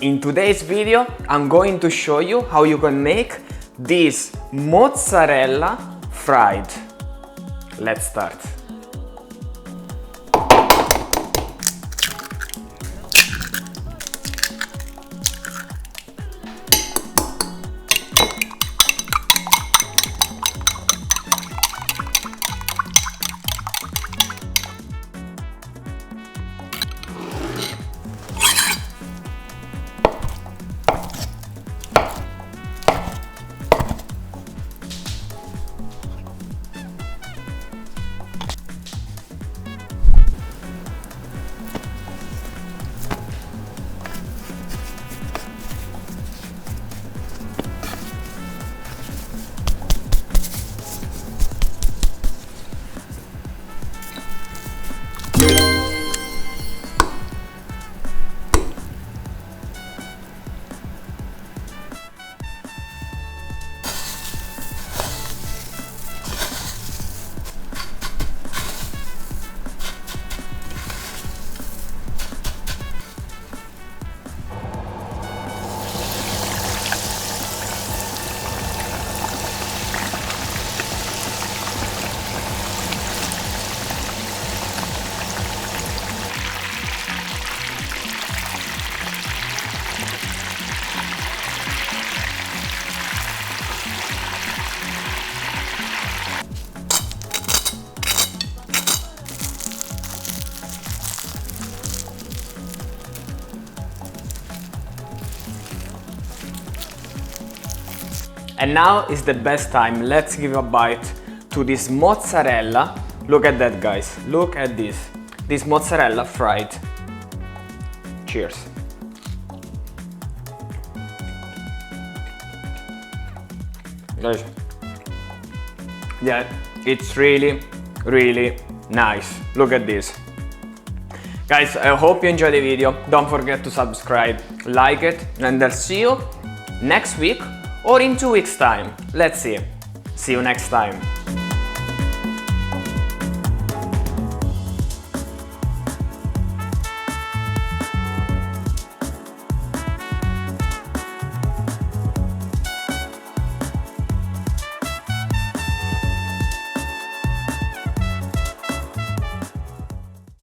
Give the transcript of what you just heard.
In today's video, I'm going to show you how you can make this mozzarella fried. Let's start. And now is the best time. Let's give a bite to this mozzarella. Look at that, guys. Look at this. This mozzarella fried. Cheers. Guys, yeah, it's really, really nice. Look at this. Guys, I hope you enjoyed the video. Don't forget to subscribe, like it, and I'll see you next week or in 2 weeks' time. Let's see. See you next time.